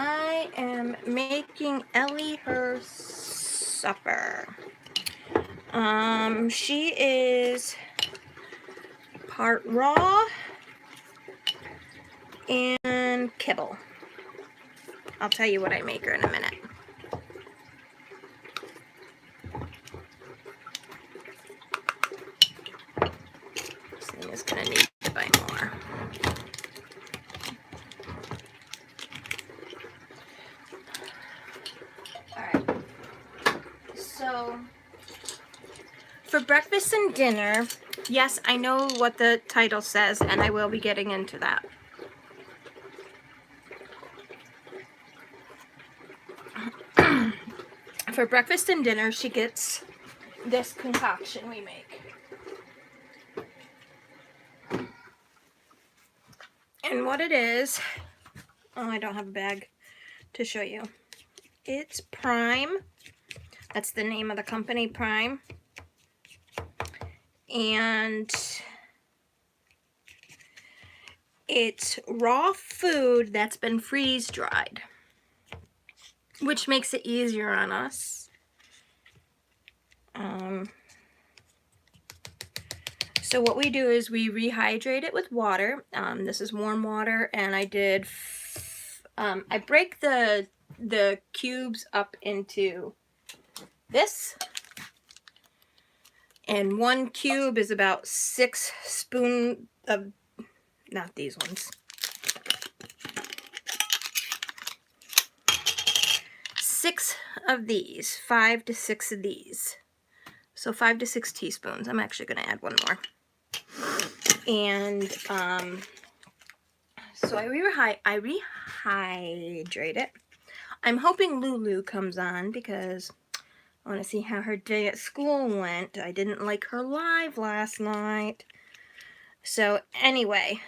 I am making Ellie her supper. She is part raw and kibble. I'll tell you what I make her in a minute. This thing is gonna need to buy more. Alright. So for breakfast and dinner, yes, I know what the title says, and I will be getting into that. For breakfast and dinner, she gets this concoction we make. And what it is, oh, I don't have a bag to show you. It's Prime. That's the name of the company, Prime. And it's raw food that's been freeze-dried, which makes it easier on us. So what we do is we rehydrate it with water. This is warm water, and I did, I break the cubes up into this. And 1 cube is about 6 spoons of, not these ones. 6 of these, 5 to 6 of these. So 5 to 6 teaspoons. I'm actually going to add one more. And so I rehydrate it. I'm hoping Lulu comes on because I want to see how her day at school went. I didn't like her live last night. So anyway,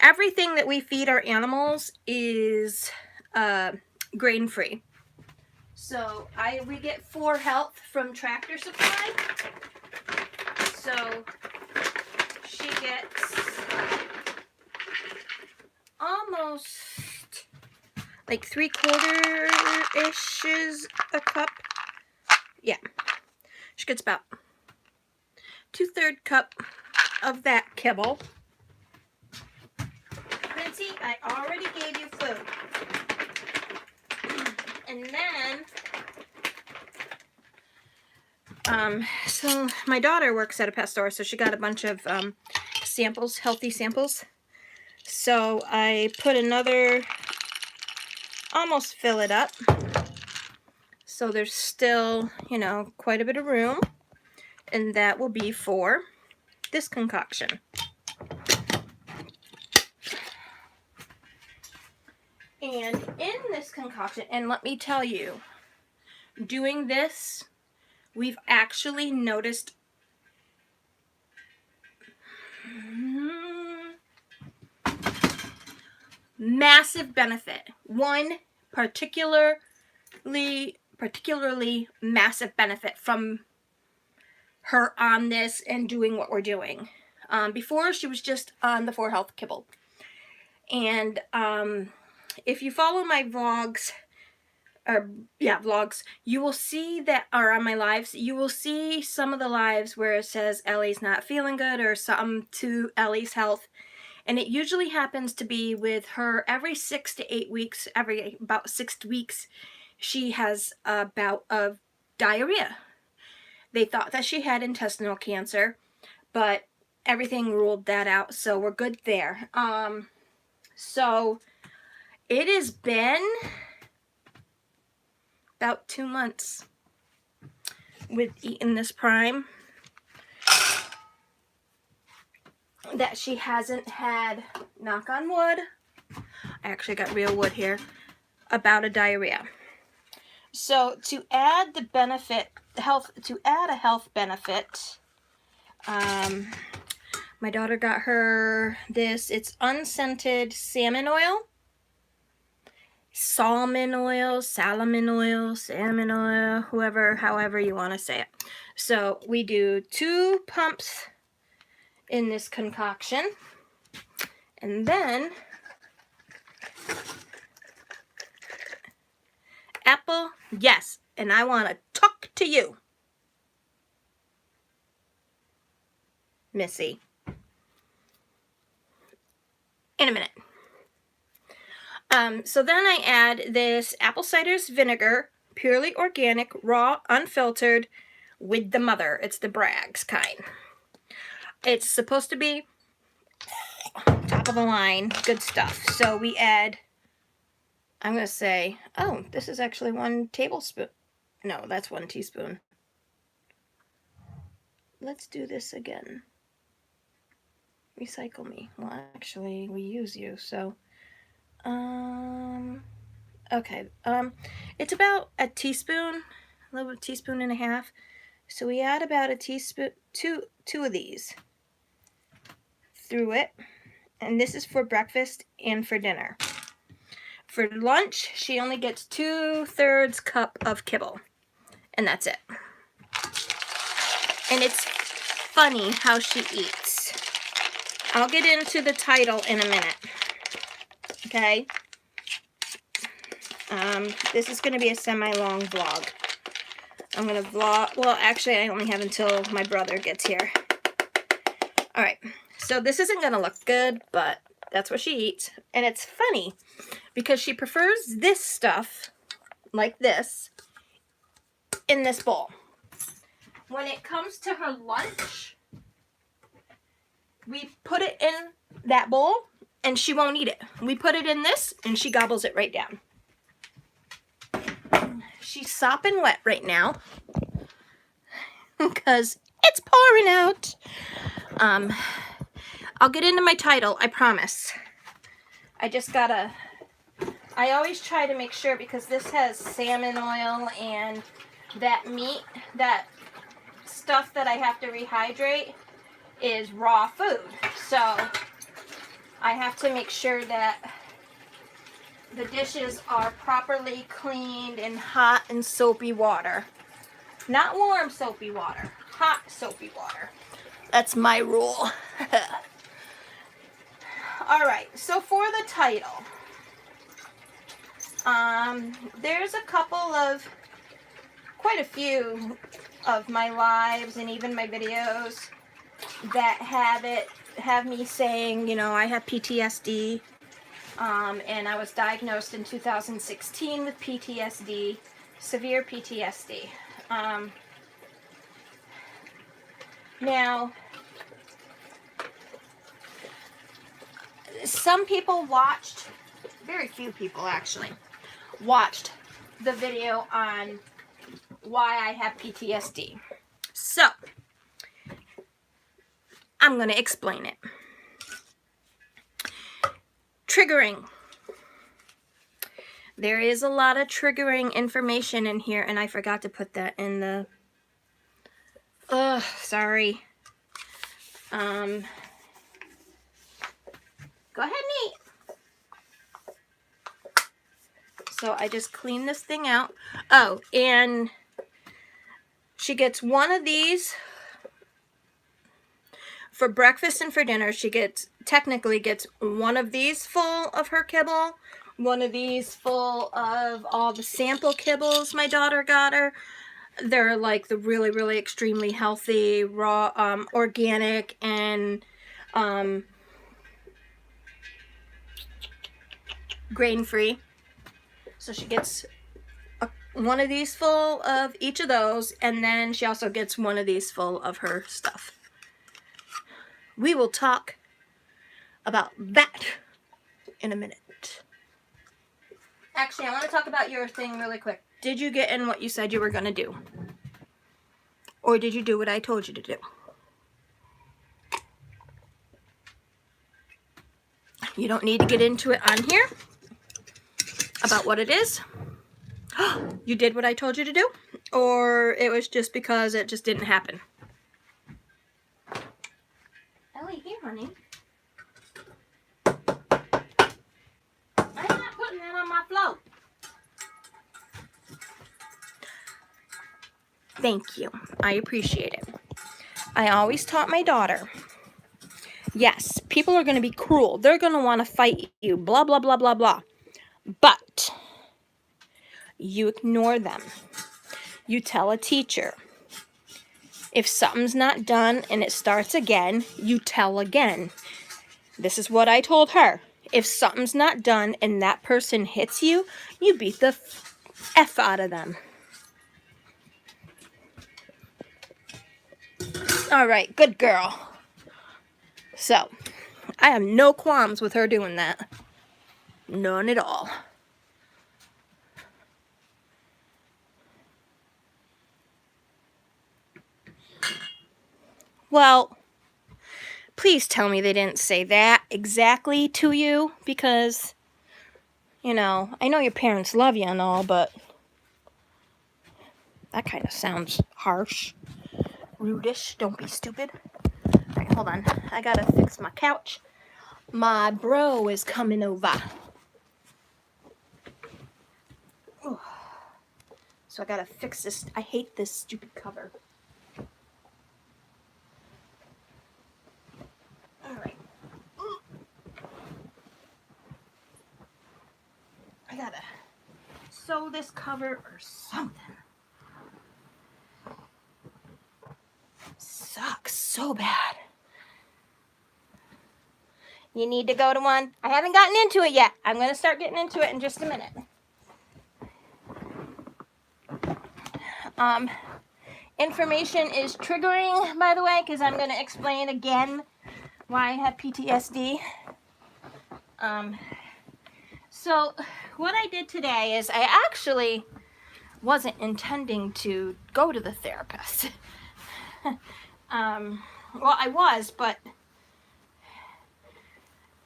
everything that we feed our animals is grain-free. So we get 4 Health from Tractor Supply. So she gets almost like 3/4-ish a cup. Yeah, she gets about 2/3 cup of that kibble. Quincy, I already gave you food. And then, so my daughter works at a pet store, so she got a bunch of samples, healthy samples. So I put another, almost fill it up. So there's still, you know, quite a bit of room. And that will be for this concoction. And in this concoction, and let me tell you, doing this, we've actually noticed massive benefit. One particularly massive benefit from her on this and doing what we're doing. Before, she was just on the 4 Health kibble. And if you follow my vlogs, vlogs, you will see that, or on my lives, you will see some of the lives where it says Ellie's not feeling good or something to Ellie's health. And it usually happens to be with her every 6 to 8 weeks, about 6 weeks, she has a bout of diarrhea. They thought that she had intestinal cancer, but everything ruled that out, so we're good there. So it has been about 2 months with eating this Prime that she hasn't had, knock on wood, I actually got real wood here, about a diarrhea. So to add the benefit, to add a health benefit, my daughter got her this, it's unscented salmon oil, however you want to say it. So we do 2 pumps in this concoction, and then Yes, and I want to talk to you, Missy, in a minute. So then I add this apple cider vinegar, purely organic, raw, unfiltered, with the mother. It's the Bragg's kind. It's supposed to be top of the line, good stuff. So we add, I'm going to say, oh, this is actually 1 tablespoon. No, that's 1 teaspoon. Let's do this again. Recycle me. Well, actually, we use you, so, okay, it's about a teaspoon, a little teaspoon and a half. So we add about a teaspoon, two of these through it. And this is for breakfast and for dinner. For lunch, she only gets 2/3 cup of kibble. And that's it. And it's funny how she eats. I'll get into the title in a minute. Okay? This is going to be a semi-long vlog. I'm going to vlog, well, actually, I only have until my brother gets here. Alright, so this isn't going to look good, but that's what she eats. And it's funny, because she prefers this stuff, like this, in this bowl. When it comes to her lunch, we put it in that bowl, and she won't eat it. We put it in this, and she gobbles it right down. She's sopping wet right now because it's pouring out. I'll get into my title, I promise. I always try to make sure, because this has salmon oil and that meat, that stuff that I have to rehydrate is raw food. So I have to make sure that the dishes are properly cleaned in hot and soapy water. Not warm soapy water, hot soapy water. That's my rule. Alright, so for the title, there's quite a few of my lives and even my videos that have me saying, you know, I have PTSD. And I was diagnosed in 2016 with PTSD, severe PTSD. Now, some people watched, very few people actually, watched the video on why I have PTSD. So, I'm going to explain it. Triggering. There is a lot of triggering information in here, and I forgot to put that in the... sorry. Go ahead and eat. So I just clean this thing out. Oh, and she gets 1 of these for breakfast and for dinner. She technically gets 1 of these full of her kibble, 1 of these full of all the sample kibbles my daughter got her. They're like the really, really extremely healthy, raw, organic, and grain-free. So she gets 1 of these full of each of those, and then she also gets 1 of these full of her stuff. We will talk about that in a minute. Actually, I want to talk about your thing really quick. Did you get in what you said you were going to do? Or did you do what I told you to do? You don't need to get into it on here about what it is. You did what I told you to do? Or it was just because it just didn't happen? Ellie, here, honey. I'm not putting that on my float. Thank you. I appreciate it. I always taught my daughter, yes, people are going to be cruel. They're going to want to fight you, blah, blah, blah, blah, blah. But you ignore them. You tell a teacher. If something's not done and it starts again, you tell again. This is what I told her. If something's not done and that person hits you, you beat the F out of them. All right, good girl. So, I have no qualms with her doing that. None at all. Well, please tell me they didn't say that exactly to you, because, you know, I know your parents love you and all, but that kind of sounds harsh. Rudish. Don't be stupid. All right, hold on. I gotta fix my couch. My bro is coming over. Ooh. So I gotta fix this. I hate this stupid cover. Alright. I gotta sew this cover or something. Sucks so bad. You need to go to one? I haven't gotten into it yet. I'm gonna start getting into it in just a minute. Information is triggering, by the way, because I'm going to explain again why I have PTSD. So what I did today is I actually wasn't intending to go to the therapist. Well, I was, but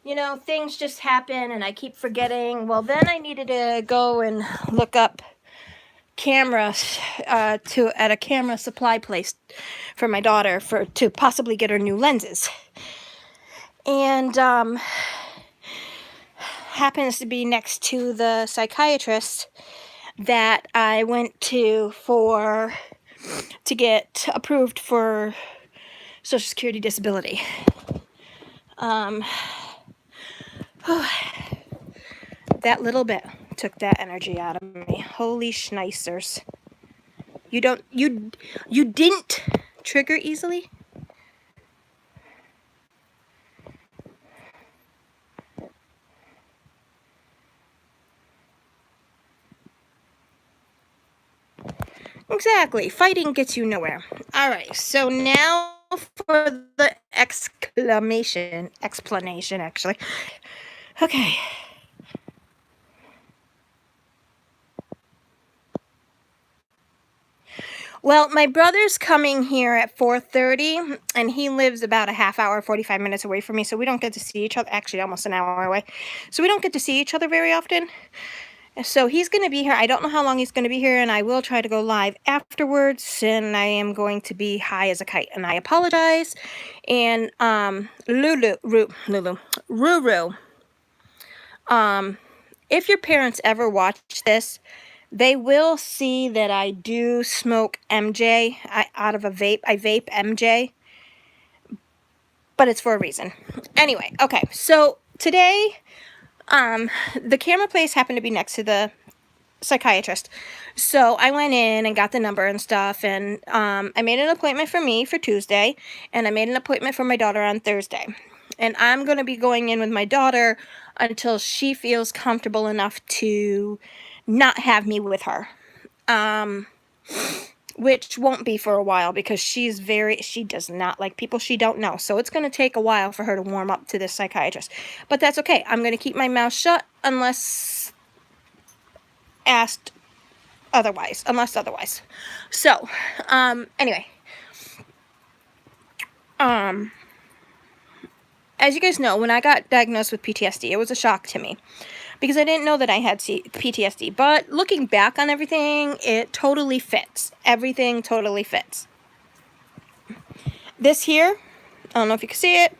you know, things just happen and I keep forgetting. Well, then I needed to go and look up cameras at a camera supply place for my daughter to possibly get her new lenses. And happens to be next to the psychiatrist that I went to get approved for Social Security disability. That little bit took that energy out of me. Holy schneisers. You didn't trigger easily? Exactly. Fighting gets you nowhere. All right. So now for the explanation, actually. Okay. Well, my brother's coming here at 4:30, and he lives about a half hour, 45 minutes away from me, so we don't get to see each other. Actually, almost an hour away. So we don't get to see each other very often. So he's going to be here. I don't know how long he's going to be here, and I will try to go live afterwards, and I am going to be high as a kite, and I apologize. And Ruru, if your parents ever watch this, they will see that I do smoke MJ out of a vape. I vape MJ, but it's for a reason. Anyway, okay, so today, the camera place happened to be next to the psychiatrist. So I went in and got the number and stuff, and I made an appointment for me for Tuesday, and I made an appointment for my daughter on Thursday. And I'm going to be going in with my daughter until she feels comfortable enough to not have me with her. Which won't be for a while because she does not like people she don't know. So it's going to take a while for her to warm up to this psychiatrist. But that's okay. I'm going to keep my mouth shut unless otherwise. So, anyway. As you guys know, when I got diagnosed with PTSD, it was a shock to me because I didn't know that I had PTSD. But looking back on everything, it totally fits. Everything totally fits. This here, I don't know if you can see it.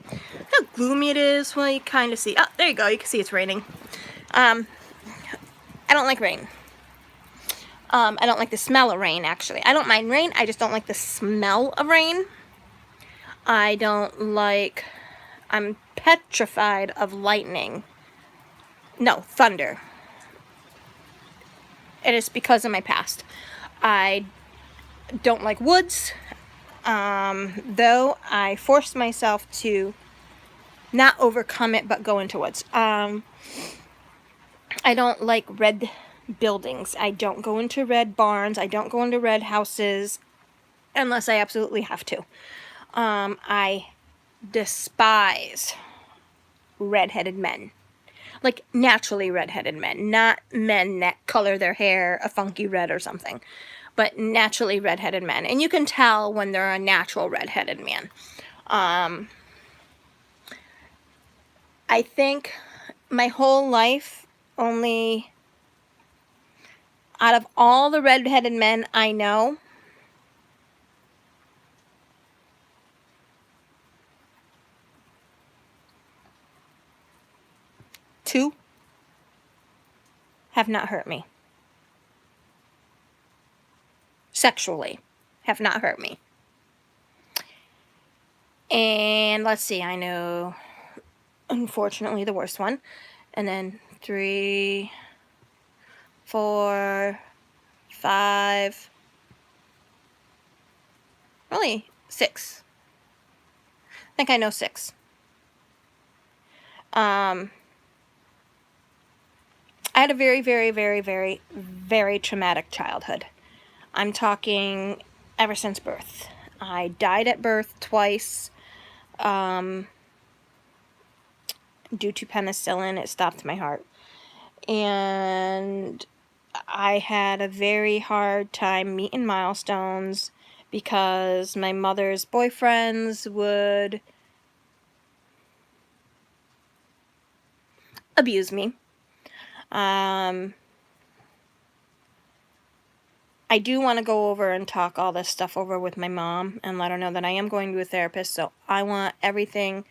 How gloomy it is. Well, you kind of see. Oh, there you go. You can see it's raining. I don't like rain. I don't like the smell of rain, actually. I don't mind rain. I just don't like the smell of rain. I'm petrified of lightning. No, thunder. it is because of my past. I don't like woods, though I forced myself to not overcome it, but go into woods. I don't like red buildings. I don't go into red barns. I don't go into red houses unless I absolutely have to. I despise redheaded men. Like, naturally redheaded men, not men that color their hair a funky red or something, but naturally redheaded men. And you can tell when they're a natural redheaded man. I think my whole life, only out of all the redheaded men I know, two have not hurt me. Sexually, have not hurt me. And let's see, I know, unfortunately, the worst one. And then 3, 4, 5, really 6. I think I know 6. I had a very, very, very, very, very traumatic childhood. I'm talking ever since birth. I died at birth twice. Due to penicillin, it stopped my heart. And I had a very hard time meeting milestones because my mother's boyfriends would abuse me. I do want to go over and talk all this stuff over with my mom and let her know that I am going to a therapist, so I want everything.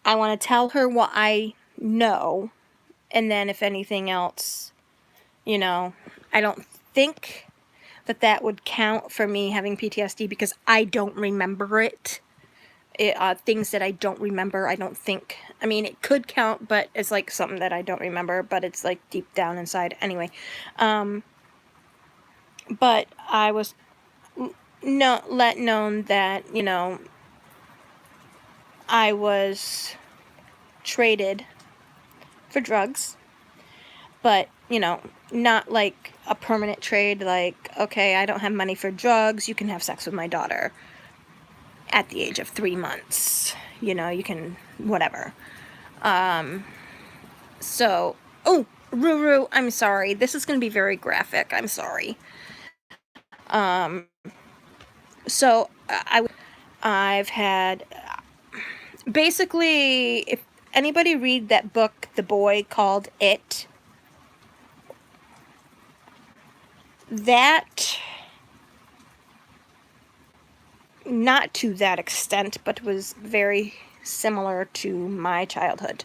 I want to tell her what I know, and then if anything else, I don't think that would count for me having PTSD because I don't remember it. Things that I don't remember, I don't think. I mean, it could count, but it's like something that I don't remember, but it's like deep down inside. Anyway, but I was let known that, I was traded for drugs, but, not like a permanent trade, like, okay, I don't have money for drugs, you can have sex with my daughter at the age of 3 months. You can, whatever. So, oh, Ruru, I'm sorry. This is going to be very graphic. I'm sorry. So, I've had, basically, if anybody read that book, The Boy Called It, that, not to that extent, but was very similar to my childhood.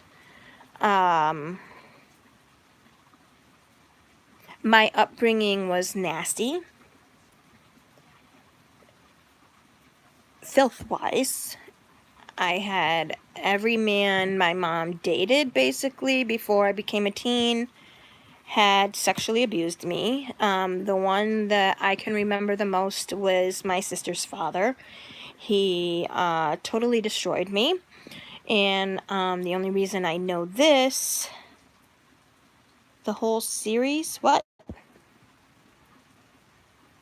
My upbringing was nasty, filth-wise. I had every man my mom dated, basically, before I became a teen, had sexually abused me. The one that I can remember the most was my sister's father. He totally destroyed me. And the only reason I know this, the whole series, what?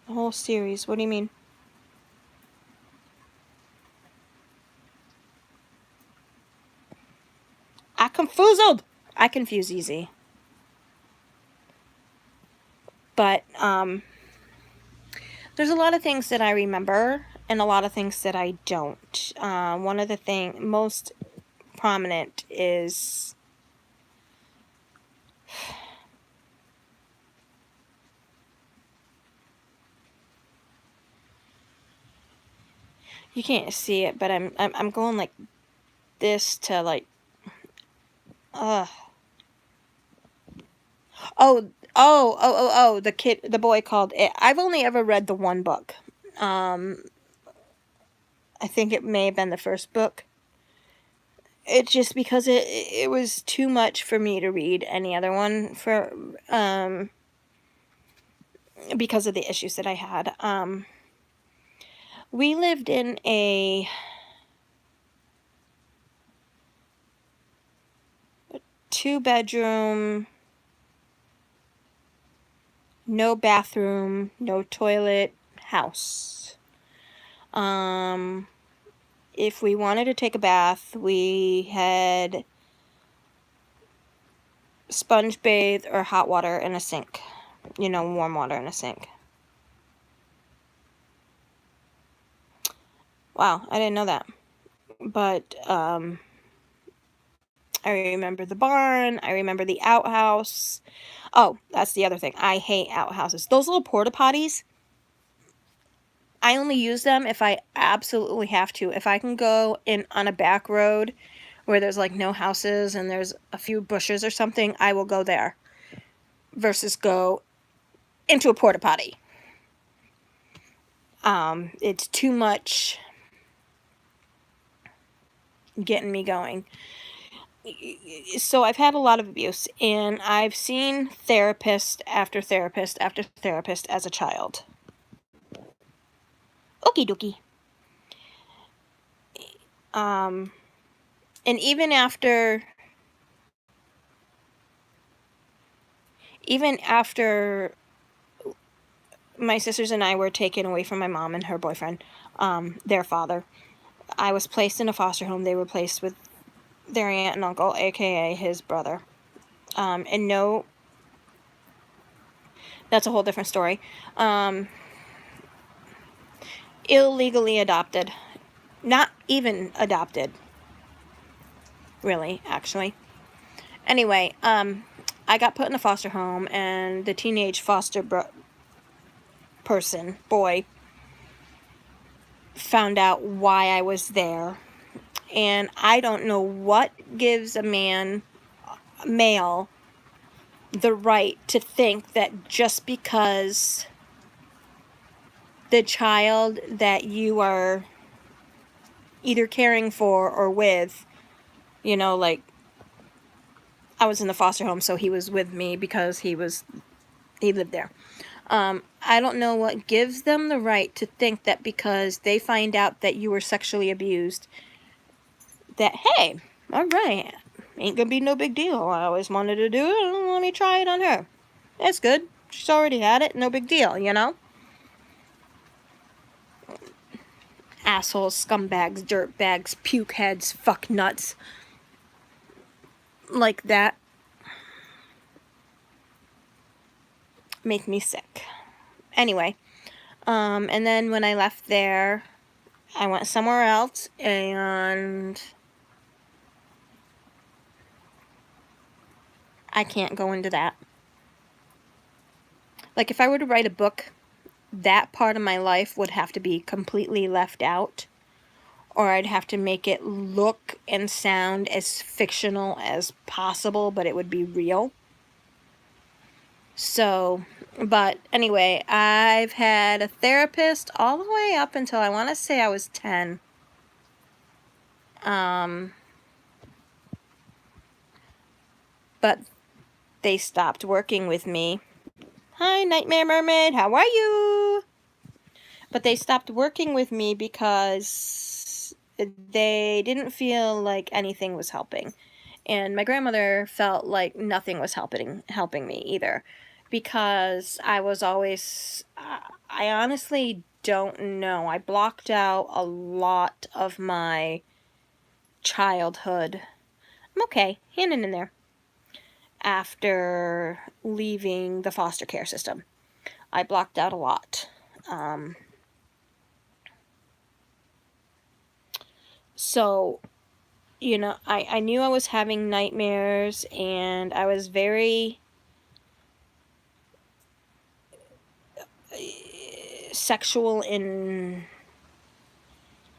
The whole series, what do you mean? I confuse easy. But, there's a lot of things that I remember, and a lot of things that I don't. One of the most prominent is, you can't see it, but I'm going like this to like, the Boy Called It. I've only ever read the one book. I think it may have been the first book. It's just because it was too much for me to read any other one for because of the issues that I had. We lived in a 2-bedroom, no bathroom, no toilet house. If we wanted to take a bath, we had sponge bathe or hot water in a sink. You know, warm water in a sink. Wow, I didn't know that. But, I remember the barn. I remember the outhouse. Oh, that's the other thing. I hate outhouses. Those little porta potties, I only use them if I absolutely have to. If I can go in on a back road where there's like no houses and there's a few bushes or something, I will go there versus go into a porta potty. It's too much getting me going. So I've had a lot of abuse, and I've seen therapist after therapist after therapist as a child. Okie dokie. And even after my sisters and I were taken away from my mom and her boyfriend, their father, I was placed in a foster home. They were placed with their aunt and uncle, aka his brother. And no, that's a whole different story. Illegally adopted. Not even adopted. Really, actually. Anyway, I got put in a foster home, and the teenage foster boy, found out why I was there. And I don't know what gives a male, the right to think that just because the child that you are either caring for or with, you know, like, I was in the foster home, so he was with me because he lived there. I don't know what gives them the right to think that because they find out that you were sexually abused, that, hey, all right, ain't gonna be no big deal. I always wanted to do it. Let me try it on her. That's good. She's already had it. No big deal, you know? Assholes, scumbags, dirtbags, puke heads, fuck nuts. Like that. Make me sick. Anyway, and then when I left there, I went somewhere else, and I can't go into that. Like, if I were to write a book, that part of my life would have to be completely left out, or I'd have to make it look and sound as fictional as possible, but it would be real. So, but anyway, I've had a therapist all the way up until I want to say I was 10. But they stopped working with me. Hi, Nightmare Mermaid, how are you? But they stopped working with me because they didn't feel like anything was helping. And my grandmother felt like nothing was helping me either. Because I was always, I honestly don't know. I blocked out a lot of my childhood. I'm okay, hanging in there. After leaving the foster care system, I blocked out a lot. So, you know, I knew I was having nightmares, and I was very sexual in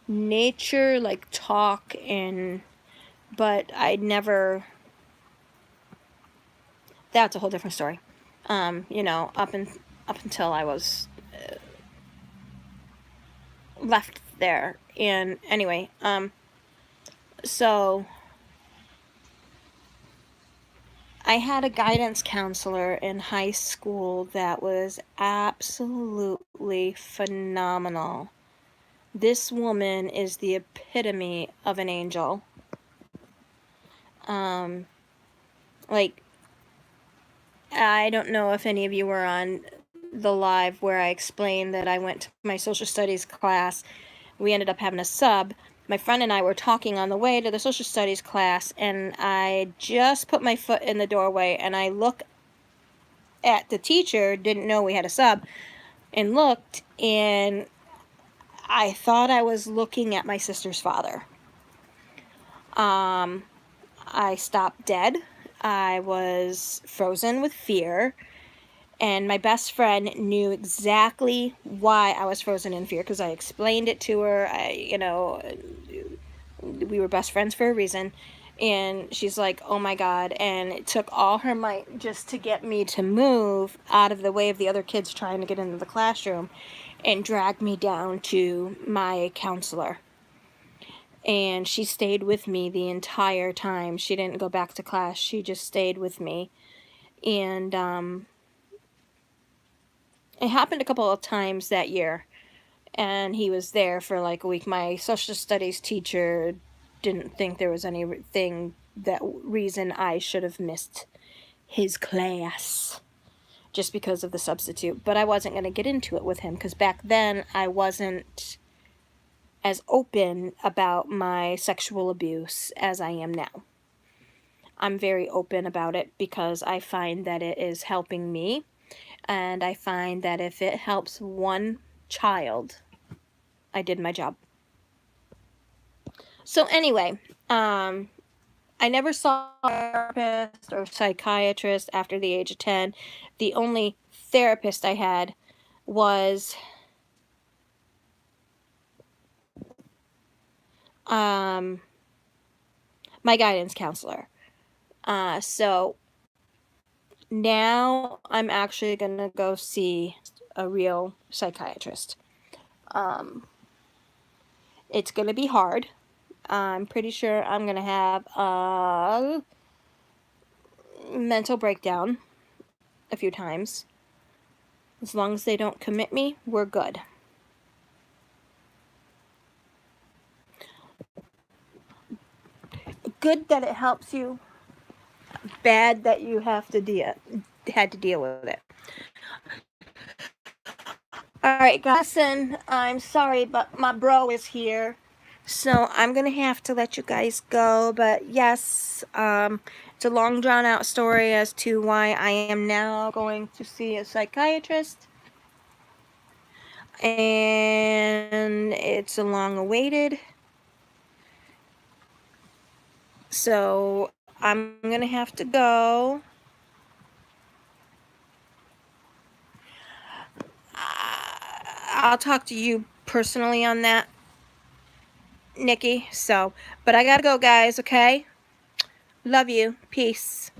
nature, like talk, but I'd never, that's a whole different story. You know, up until I was left there. And anyway, so I had a guidance counselor in high school that was absolutely phenomenal. This woman is the epitome of an angel. Like, I don't know if any of you were on the live where I explained that I went to my social studies class. We ended up having a sub. My friend and I were talking on the way to the social studies class, and I just put my foot in the doorway, and I look at the teacher, didn't know we had a sub, and looked, and I thought I was looking at my sister's father. I stopped dead. I was frozen with fear. And my best friend knew exactly why I was frozen in fear, because I explained it to her. We were best friends for a reason. And she's like, oh my God. And it took all her might just to get me to move out of the way of the other kids trying to get into the classroom, and drag me down to my counselor. And she stayed with me the entire time. She didn't go back to class. She just stayed with me. And it happened a couple of times that year, and he was there for like a week. My social studies teacher didn't think there was anything that reason I should have missed his class just because of the substitute. But I wasn't going to get into it with him, because back then I wasn't as open about my sexual abuse as I am now. I'm very open about it because I find that it is helping me, and I find that if it helps one child, I did my job. So anyway, I never saw a therapist or psychiatrist after the age of 10. The only therapist I had was my guidance counselor. So now I'm actually going to go see a real psychiatrist. It's going to be hard. I'm pretty sure I'm going to have a mental breakdown a few times. As long as they don't commit me, we're good. Good that it helps you. Bad that you had to deal with it. Alright guys, and I'm sorry, but my bro is here. So I'm going to have to let you guys go. But yes, it's a long drawn out story as to why I am now going to see a psychiatrist. And it's a long awaited. So I'm going to have to go. I'll talk to you personally on that, Nikki. So, but I gotta go, guys, okay? Love you. Peace.